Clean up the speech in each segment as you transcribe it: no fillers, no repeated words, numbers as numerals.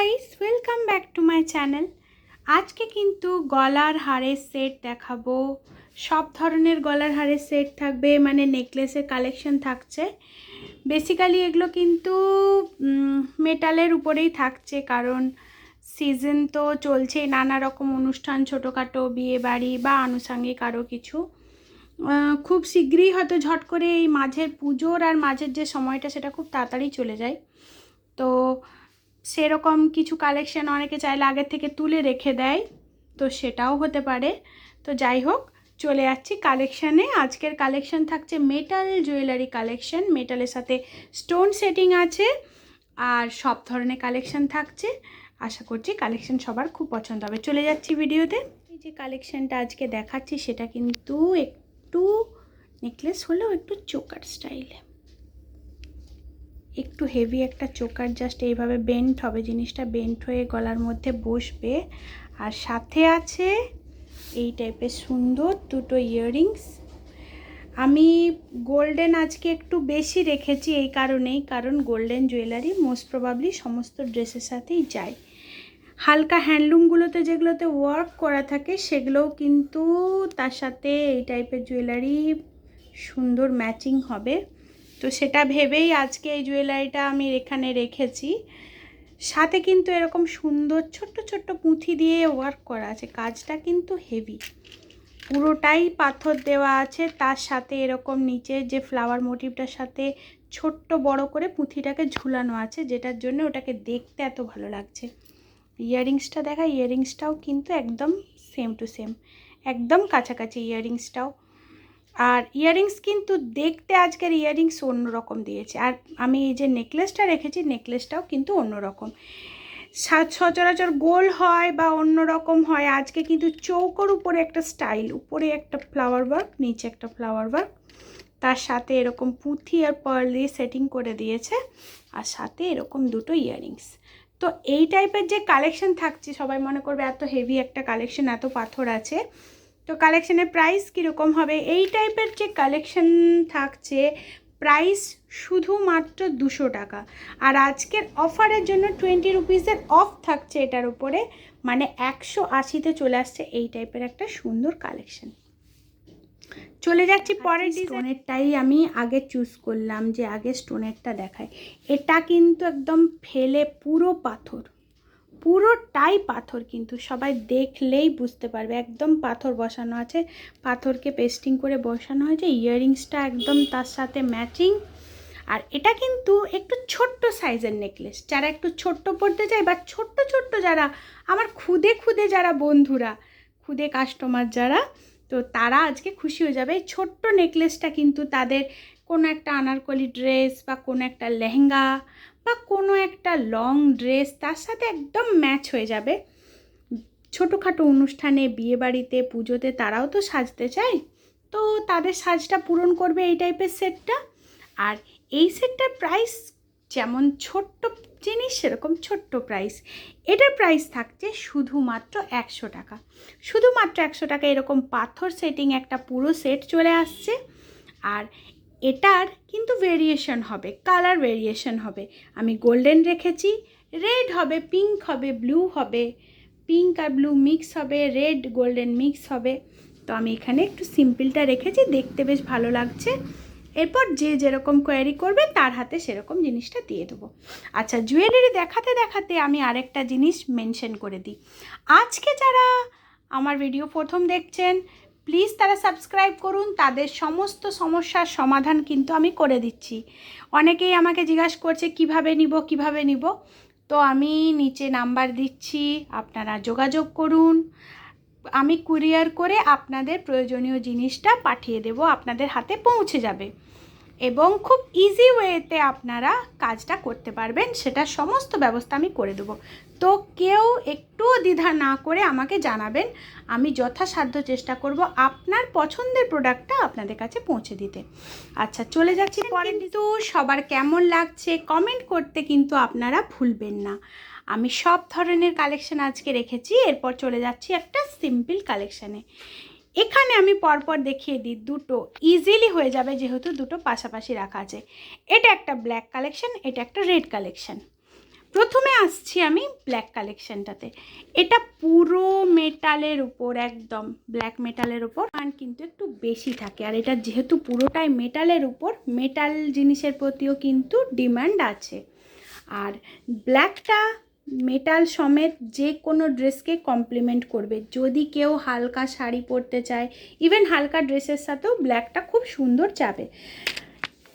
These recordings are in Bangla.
Guys, welcome back to my channel. আজকে কিন্তু গলার হারের সেট দেখাবো। সব ধরনের গলার হারের সেট থাকবে, মানে নেকলেসের কালেকশন থাকছে। বেসিক্যালি এগুলো কিন্তু মেটালের উপরেই থাকছে, কারণ সিজন তো চলছে, নানা রকম অনুষ্ঠান, ছোটোখাটো বিয়ে বাড়ি বা আনুষঙ্গিক আরও কিছু। খুব শীঘ্রই হয়তো ঝট করে এই মাঝের পুজোর আর মাঝের যে সময়টা সেটা খুব তাড়াতাড়ি চলে যায়। তো সেরকম কিছু কালেকশন অনেকে চাইলে আগের থেকে তুলে রেখে দেয়, তো সেটাও হতে পারে। তো যাই হোক, চলে যাচ্ছি কালেকশানে। আজকের কালেকশন থাকছে মেটাল জুয়েলারি কালেকশন, মেটালের সাথে স্টোন সেটিং আছে আর সব ধরনের কালেকশন থাকছে। আশা করছি কালেকশন সবার খুব পছন্দ হবে। চলে যাচ্ছি ভিডিওতে। এই যে কালেকশনটা আজকে দেখাচ্ছি সেটা কিন্তু একটু নেকলেস হলেও একটু চোকার স্টাইলে, একটু হেভি একটা চোকার, জাস্ট এইভাবে বেন্ট হবে, জিনিসটা বেন্ট হয়ে গলার মধ্যে বসবে। আর সাথে আছে এই টাইপের সুন্দর দুটো ইয়াররিংস। আমি গোল্ডেন আজকে একটু বেশি রেখেছি এই কারণেই, কারণ গোল্ডেন জুয়েলারি মোস্ট প্রবাবলি সমস্ত ড্রেসের সাথেই যায়। হালকা হ্যান্ডলুমগুলোতে যেগুলোতে ওয়ার্ক করা থাকে সেগুলোও কিন্তু তার সাথে এই টাইপের জুয়েলারি সুন্দর ম্যাচিং হবে। তো সেটা ভেবেই আজকে এই জুয়েলারিটা আমি এখানে রেখেছি। সাথে কিন্তু এরকম সুন্দর ছোট্ট ছোট্ট পুঁথি দিয়ে ওয়ার্ক করা আছে, কাজটা কিন্তু হেভি, পুরোটাই পাথর দেওয়া আছে। তার সাথে এরকম নিচের যে ফ্লাওয়ার মোটিভটার সাথে ছোট্ট বড় করে পুঁথিটাকে ঝুলানো আছে, যেটার জন্য ওটাকে দেখতে এত ভালো লাগছে। ইয়াররিংসটা দেখা, ইয়াররিংসটাও কিন্তু একদম সেম টু সেম, একদম কাছাকাছি ইয়াররিংসটাও। আর ইয়াররিংস কিন্তু দেখতে আজকের ইয়াররিংস অন্যরকম দিয়েছে। আর আমি এই যে নেকলেসটা রেখেছি, নেকলেসটাও কিন্তু অন্যরকম। সচরাচর গোল হয় বা অন্যরকম হয়, আজকে কিন্তু চৌকোর উপরে একটা স্টাইল, উপরে একটা ফ্লাওয়ার ওয়ার্ক, নিচে একটা ফ্লাওয়ার ওয়ার্ক, তার সাথে এরকম পুঁথি আর পার্ল দিয়ে সেটিং করে দিয়েছে, আর সাথে এরকম দুটো ইয়াররিংস। তো এই টাইপের যে কালেকশন থাকছে, সবাই মনে করবে এত হেভি একটা কালেকশন, এত পাথর আছে, তো কালেকশনের প্রাইস কীরকম হবে? এই টাইপের যে কালেকশন থাকছে প্রাইস শুধুমাত্র 200 টাকা। আর আজকের অফারের জন্য 20 রুপিসের অফ থাকছে এটার উপরে, মানে 180-তে চলে আসছে এই টাইপের একটা সুন্দর কালেকশন। চলে যাচ্ছি পরের স্টোনেরটাই আমি আগে চুজ করলাম, যে আগে স্টোনেরটা দেখায়। এটা কিন্তু একদম ফেলে পুরো পাথর, পুরোটাই পাথর, কিন্তু সবাই দেখলেই বুঝতে পারবে একদম পাথর বসানো আছে, পাথরকে পেস্টিং করে বসানো হয়েছে। ইয়াররিংসটা একদম তার সাথে ম্যাচিং। আর এটা কিন্তু একটু ছোট্ট সাইজের নেকলেস, যারা একটু ছোট্ট পড়তে চায় বা ছোট্ট ছোট্ট যারা আমার খুদে খুদে যারা বন্ধুরা, খুদে কাস্টমার যারা, তো তারা আজকে খুশি হয়ে যাবে। এই ছোট্ট নেকলেসটা কিন্তু তাদের কোনো একটা আনারকলি ড্রেস বা কোনো একটা লেহেঙ্গা বা কোনো একটা লং ড্রেস, তার সাথে একদম ম্যাচ হয়ে যাবে। ছোটোখাটো অনুষ্ঠানে, বিয়েবাড়িতে, পুজোতে তারাও তো সাজতে চায়, তো তাদের সাজটা পূরণ করবে এই টাইপের সেটটা। আর এই সেটটার প্রাইস যেমন ছোট্ট জিনিস সেরকম ছোট্ট প্রাইস। এটার প্রাইস থাকছে শুধুমাত্র 100 টাকা, শুধুমাত্র 100 টাকা। এরকম পাথর সেটিং একটা পুরো সেট চলে আসছে। আর এটার কিন্তু ভেরিয়েশন হবে, কালার ভেরিয়েশন হবে। আমি গোল্ডেন রেখেছি, রেড হবে, পিঙ্ক হবে, ব্লু হবে, পিঙ্ক আর ব্লু মিক্স হবে, রেড গোল্ডেন মিক্স হবে। তো আমি এখানে একটু সিম্পলটা রেখেছি, দেখতে বেশ ভালো লাগছে। এরপর যে যেরকম কোয়ারি করবে তার হাতে সেরকম জিনিসটা দিয়ে দেবো। আচ্ছা, জুয়েলারি দেখাতে দেখাতে আমি আরেকটা জিনিস মেনশন করে দিই। আজকে যারা আমার ভিডিও প্রথম দেখছেন, প্লিজ তারা সাবস্ক্রাইব করুন, তাদের সমস্ত সমস্যার সমাধান কিন্তু আমি করে দিচ্ছি। অনেকেই আমাকে জিজ্ঞাসা করছে কিভাবে নিব, তো আমি নিচে নাম্বার দিচ্ছি, আপনারা যোগাযোগ করুন। আমি কুরিয়ার করে আপনাদের প্রয়োজনীয় জিনিসটা পাঠিয়ে দেব, আপনাদের হাতে পৌঁছে যাবে এবং খুব ইজি ওয়েতে আপনারা কাজটা করতে পারবেন, সেটা সমস্ত ব্যবস্থা আমি করে দেবো। তো কেউ একটুও দ্বিধা না করে আমাকে জানাবেন, আমি যথাসাধ্য চেষ্টা করব আপনার পছন্দের প্রোডাক্টটা আপনাদের কাছে পৌঁছে দিতে। আচ্ছা, চলে যাচ্ছি পরে। কিন্তু সবার কেমন লাগছে কমেন্ট করতে কিন্তু আপনারা ভুলবেন না। আমি সব ধরনের কালেকশন আজকে রেখেছি। এরপর চলে যাচ্ছি একটা সিম্পল কালেকশানে। এখানে আমি পরপর দেখিয়ে দিই, দুটো ইজিলি হয়ে যাবে যেহেতু দুটো পাশাপাশি রাখা আছে। এটা একটা ব্ল্যাক কালেকশন, এটা একটা রেড কালেকশন। প্রথমে আসছি আমি ব্ল্যাক কালেকশনটাতে। এটা পুরো মেটালের উপর, একদম ব্ল্যাক মেটালের উপর কিন্তু একটু বেশি থাকে। আর এটা যেহেতু পুরোটাই মেটালের উপর, মেটাল জিনিসের প্রতিও কিন্তু ডিমান্ড আছে। আর ব্ল্যাকটা মেটাল সমেত যে কোনো ড্রেসকে কমপ্লিমেন্ট করবে। যদি কেউ হালকা শাড়ি পরতে চায়, ইভেন হালকা ড্রেসের সাথেও ব্ল্যাকটা খুব সুন্দর যাবে।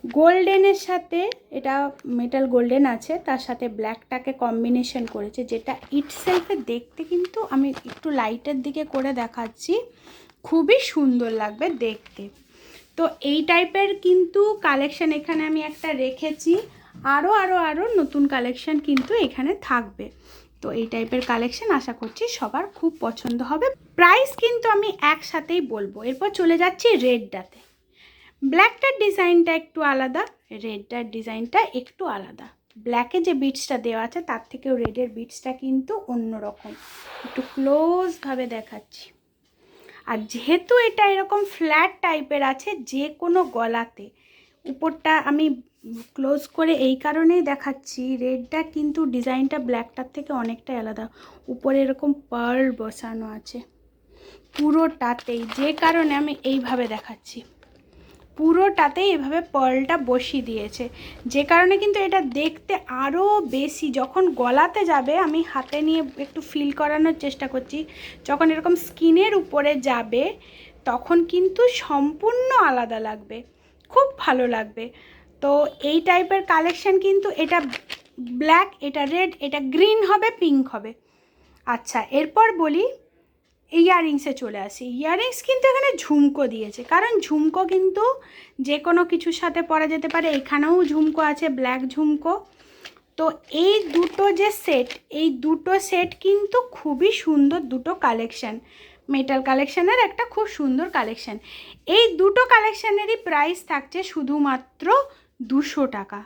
গোল্ডেনের সাথে, এটা মেটাল গোল্ডেন আছে, তার সাথে ব্ল্যাকটাকে কম্বিনেশন করেছে, যেটা ইটসেলফে দেখতে কিন্তু আমি একটু লাইটের দিকে করে দেখাচ্ছি, খুবই সুন্দর লাগবে দেখতে। তো এই টাইপের কিন্তু কালেকশন এখানে আমি একটা রেখেছি। আরও নতুন কালেকশন কিন্তু এখানে থাকবে। তো এই টাইপের কালেকশন আশা করছি সবার খুব পছন্দ হবে। প্রাইস কিন্তু আমি একসাথেই বলবো। এরপর চলে যাচ্ছি রেডটাতে। ব্ল্যাকটার ডিজাইনটা একটু আলাদা, রেডটার ডিজাইনটা একটু আলাদা। ব্ল্যাকে যে বিটসটা দেওয়া আছে তার থেকেও রেডের বিটসটা কিন্তু অন্যরকম। একটু ক্লোজভাবে দেখাচ্ছি। আর যেহেতু এটা এরকম ফ্ল্যাট টাইপের আছে, যে কোনো গলাতে, উপরটা আমি ক্লোজ করে এই কারণেই দেখাচ্ছি, রেডটা কিন্তু ডিজাইনটা ব্ল্যাকটার থেকে অনেকটাই আলাদা। উপরে এরকম পার্ল বসানো আছে পুরোটাতেই, যে কারণে আমি এইভাবে দেখাচ্ছি। পুরোটাতেই এভাবে পার্লটা বসিয়ে দিয়েছে, যে কারণে কিন্তু এটা দেখতে আরও বেশি, যখন গলাতে যাবে, আমি হাতে নিয়ে একটু ফিল করানোর চেষ্টা করছি, যখন এরকম স্কিনের উপরে যাবে তখন কিন্তু সম্পূর্ণ আলাদা লাগবে, খুব ভালো লাগবে। তো এই টাইপের কালেকশন কিন্তু এটা ব্ল্যাক, এটা রেড, এটা গ্রিন হবে, পিঙ্ক হবে। আচ্ছা, এরপর বলি ইয়াররিংসে চলে আসি। ইয়াররিংস কিন্তু এখানে ঝুমকো দিয়েছে, কারণ ঝুমকো কিন্তু যে কোনো কিছুর সাথে পরা যেতে পারে। এখানেও ঝুমকো আছে, ব্ল্যাক ঝুমকো। তো এই দুটো যে সেট, এই দুটো সেট কিন্তু খুবই সুন্দর দুটো কালেকশান, মেটাল কালেকশানের একটা খুব সুন্দর কালেকশান। এই দুটো কালেকশানেরই প্রাইস থাকছে শুধুমাত্র 200 টাকা,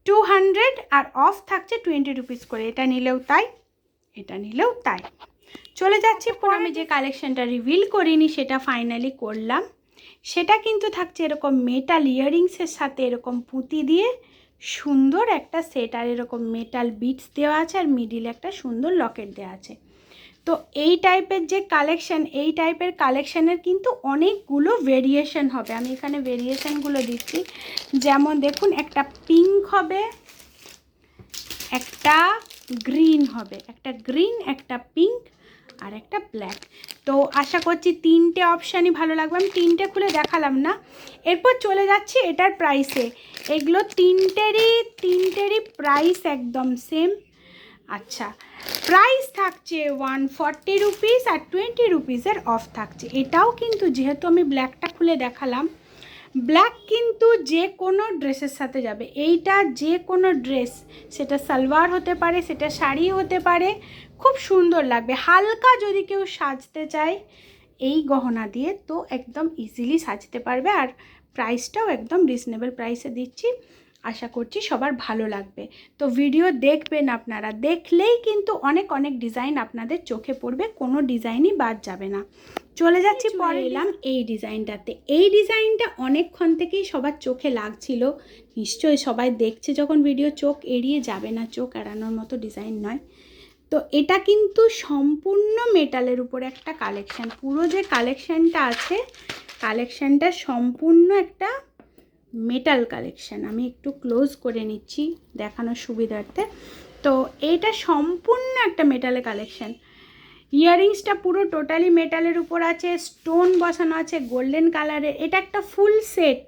200, আর অফ থাকছে 20 রুপিস করে। এটা নিলেও তাই, এটা নিলেও তাই। চলে যাচ্ছি পরে। আমি যে কালেকশনটা রিভিল করিনি সেটা ফাইনালি করলাম। সেটা কিন্তু থাকছে এরকম মেটাল ইয়াররিংসের সাথে এরকম পুঁতি দিয়ে সুন্দর একটা সেট, আর এরকম মেটাল বিটস দেওয়া আছে, আর মিডিলে একটা সুন্দর লকেট দেওয়া আছে। তো এই টাইপের যে কালেকশন, এই টাইপের কালেকশানের কিন্তু অনেকগুলো ভেরিয়েশন হবে। আমি এখানে ভেরিয়েশনগুলো দিচ্ছি। যেমন দেখুন, একটা পিঙ্ক হবে, একটা গ্রিন হবে, একটা গ্রিন, একটা পিঙ্ক, আর একটা ব্ল্যাক। তো আশা করছি তিনটে অপশানই ভালো লাগবে। আমি তিনটে খুলে দেখালাম না। এরপর চলে যাচ্ছি এটার প্রাইসে। এগুলো তিনটেরই প্রাইস একদম সেম। আচ্ছা, প্রাইস থাকছে 140 রুপিস, আর 20 রুপিসের অফ থাকছে। এটাও কিন্তু যেহেতু আমি ব্ল্যাকটা খুলে দেখালাম, ব্ল্যাক কিন্তু যে কোনো ড্রেসের সাথে যাবে। এইটা যে কোনো ড্রেস, সেটা সালোয়ার হতে পারে, সেটা শাড়ি হতে পারে, খুব সুন্দর লাগবে। হালকা যদি কেউ সাজতে চায় এই গহনা দিয়ে, তো একদম ইজিলি সাজতে পারবে। আর প্রাইসটাও একদম রিজনেবল প্রাইসে দিচ্ছি। আশা করছি সবার ভালো লাগবে। তো ভিডিও দেখবেন আপনারা, দেখলেই কিন্তু অনেক ডিজাইন আপনাদের চোখে পড়বে, কোনো ডিজাইনই বাদ যাবে না। চলে যাচ্ছি পরে। এলাম এই ডিজাইনটাতে। এই ডিজাইনটা অনেকক্ষণ থেকেই সবার চোখে লাগছিল, নিশ্চয়ই সবাই দেখছে যখন ভিডিও, চোখ এড়িয়ে যাবে না, চোখ এড়ানোর মতো ডিজাইন নয়। তো এটা কিন্তু সম্পূর্ণ মেটালের উপর একটা কালেকশান। পুরো যে কালেকশানটা আছে, কালেকশানটা সম্পূর্ণ একটা মেটাল কালেকশান। আমি একটু ক্লোজ করে নিচ্ছি দেখানোর সুবিধার্থে। তো এটা সম্পূর্ণ একটা মেটালের কালেকশান। ইয়াররিংসটা পুরো টোটালি মেটালের উপর আছে, স্টোন বসানো আছে গোল্ডেন কালারের। এটা একটা ফুল সেট,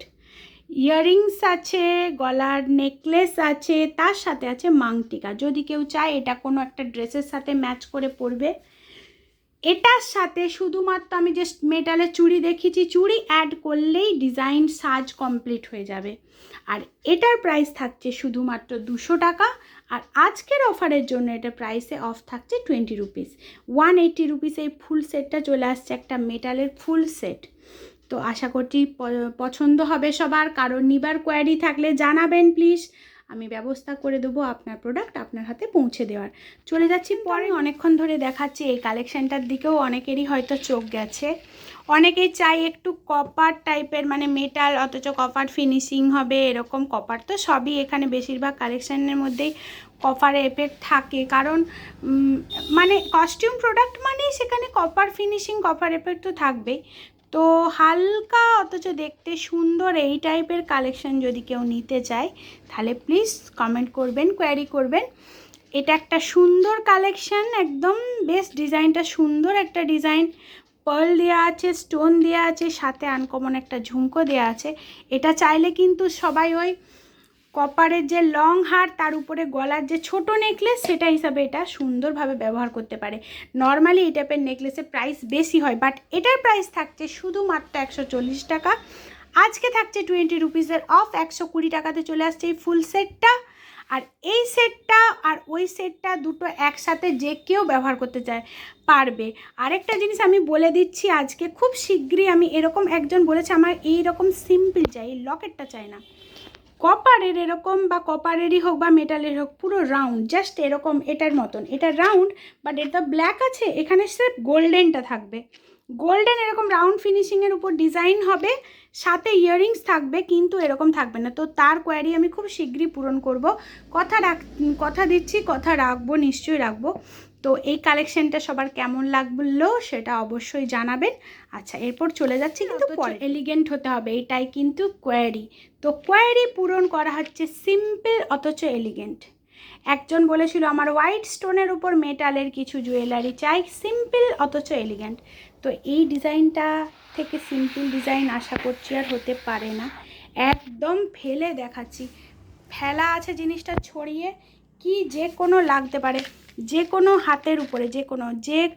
ইয়াররিংস আছে, গলার নেকলেস আছে, তার সাথে আছে মাংটিকা। যদি কেউ চায় এটা কোনো একটা ড্রেসের সাথে ম্যাচ করে পরবে। এটার সাথে শুধুমাত্র আমি জাস্ট মেটালের চুড়ি দেখিয়েছি, চুড়ি অ্যাড করলেই ডিজাইন সাজ কমপ্লিট হয়ে যাবে। আর এটার প্রাইস থাকছে শুধুমাত্র 200 টাকা। আর আজকের অফারের জন্য এটা প্রাইসে অফ থাকছে 20 রুপিস। 180 রুপিস এই ফুল সেটটা চলে আসছে, একটা মেটালের ফুল সেট। তো আশা করছি পছন্দ হবে সবার। কারণ নিবার কোয়ারি থাকলে জানাবেন প্লিজ। আমি ব্যবস্থা করে দেবো আপনার প্রোডাক্ট আপনার হাতে পৌঁছে দেওয়ার। চলে যাচ্ছি পরে। অনেকক্ষণ ধরে দেখাচ্ছি এই কালেকশানটার দিকেও অনেকেরই হয়তো চোখ গেছে। অনেকেই চাই একটু কপার টাইপের, মানে মেটাল অথচ কপার ফিনিশিং হবে এরকম। কপার তো সবই এখানে বেশিরভাগ কালেকশানের মধ্যেই কপার এফেক্ট থাকে, কারণ মানে কস্টিউম প্রোডাক্ট মানেই সেখানে কপার ফিনিশিং কপার এফেক্ট তো থাকবেই। তো হালকা অথচ দেখতে সুন্দর এই টাইপের কালেকশান যদি কেউ নিতে চায় তাহলে প্লিজ কমেন্ট করবেন, কোয়ারি করবেন। এটা একটা সুন্দর কালেকশান, একদম বেস্ট। ডিজাইনটা সুন্দর একটা ডিজাইন, পার্ল দেওয়া আছে, স্টোন দেওয়া আছে, সাথে আনকমন একটা ঝুমকো দেওয়া আছে। এটা চাইলে কিন্তু সবাই ওই কপারের যে লং হার তার উপরে গলার যে ছোট নেকলেস সেটা হিসাবে এটা সুন্দরভাবে ব্যবহার করতে পারে। নর্মালি এই টাইপের নেকলেসের প্রাইস বেশি হয়, বাট এটার প্রাইস থাকছে শুধুমাত্র 140 টাকা। আজকে থাকছে 20 রুপিসের অফ, 120 টাকাতে চলে আসছে এই ফুল সেটটা। আর এই সেটটা আর ওই সেটটা দুটো একসাথে যে কেউ ব্যবহার করতে চায় পারবে। আরেকটা জিনিস আমি বলে দিচ্ছি, আজকে খুব শীঘ্রই আমি এরকম একজন বলেছে আমার এইরকম সিম্পল চাই, লকেটটা চাই না, কপারের এরকম বা কপারেরই হোক বা মেটালের হোক, পুরো রাউন্ড জাস্ট এরকম এটার মতন। এটা রাউন্ড বাট এটা ব্ল্যাক আছে, এখানে সির্ফ গোল্ডেনটা থাকবে। গোল্ডেন এরকম রাউন্ড ফিনিশিংয়ের উপর ডিজাইন হবে, সাথে ইয়াররিংস থাকবে, কিন্তু এরকম থাকবে না। তো তার কোয়ারি আমি খুব শীঘ্রই পূরণ করব, কথা দিচ্ছি, কথা রাখবো, নিশ্চয়ই রাখবো। তো এই কালেকশানটা সবার কেমন লাগলো সেটা অবশ্যই জানাবেন। আচ্ছা, এরপর চলে যাচ্ছি, কিন্তু পরে এলিগেন্ট হতে হবে, এটাই কিন্তু কোয়ারি। তো কোয়ারি পূরণ করা হচ্ছে সিম্পল অথচ এলিগেন্ট। একজন বলেছিল আমার হোয়াইট স্টোনের উপর মেটালের কিছু জুয়েলারি চাই, সিম্পল অথচ এলিগেন্ট। তো এই ডিজাইনটা থেকে সিম্পল ডিজাইন আশা করছি আর হতে পারে না। একদম ফেলে দেখাচ্ছি, ফেলা আছে জিনিসটা ছড়িয়ে, কি যে কোনো লাগতে পারে, যে কোনো হাতের উপরে, যে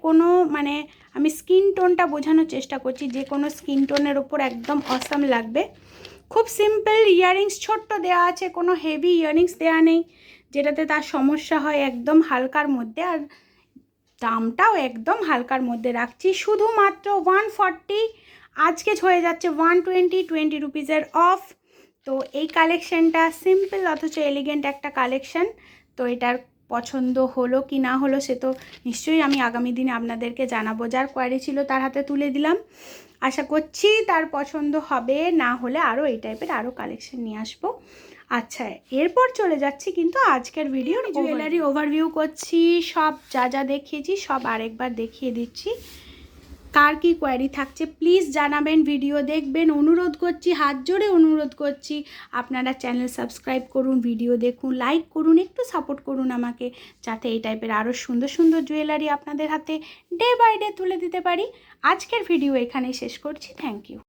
কোনো মানে আমি স্কিন টোনটা বোঝানোর চেষ্টা করছি, যে কোনো স্কিন টোনের উপর একদম অসাম লাগবে। খুব সিম্পল ইয়াররিংস ছোট্ট দেওয়া আছে, কোনো হেভি ইয়াররিংস দেওয়া নেই যেটাতে তার সমস্যা হয়, একদম হালকার মধ্যে। আর দামটাও একদম হালকার মধ্যে রাখছি, শুধুমাত্র 140। আজকে হয়ে যাচ্ছে 120 রুপিসের অফ। তো এই কালেকশানটা সিম্পল অথচ এলিগেন্ট একটা কালেকশান। তো এটার পছন্দ হলো কি না হলো সে তো নিশ্চয়ই আমি আগামী দিনে আপনাদেরকে জানাবো। যার কোয়ারি ছিল তার হাতে তুলে দিলাম, আশা করছি তার পছন্দ হবে, না হলে আরও এই টাইপের আরও কালেকশান নিয়ে আসবো। আচ্ছা, এরপর চলে যাচ্ছি কিন্তু আজকের ভিডিও জুয়েলারি ওভারভিউ করছি, সব যা যা দেখিয়েছি সব আরেকবার দেখিয়ে দিচ্ছি। কার কি কোয়ারি থাকছে প্লিজ জানাবেন, ভিডিও দেখবেন, অনুরোধ করছি, হাত জোড়ে অনুরোধ করছি। আপনারা চ্যানেল সাবস্ক্রাইব করুন, ভিডিও দেখুন, লাইক করুন, একটু সাপোর্ট করুন আমাকে, যাতে এই টাইপের আরও সুন্দর সুন্দর জুয়েলারি আপনাদের হাতে ডে বাই ডে তুলে দিতে পারি। আজকের ভিডিও এখানেই শেষ করছি, থ্যাংক ইউ।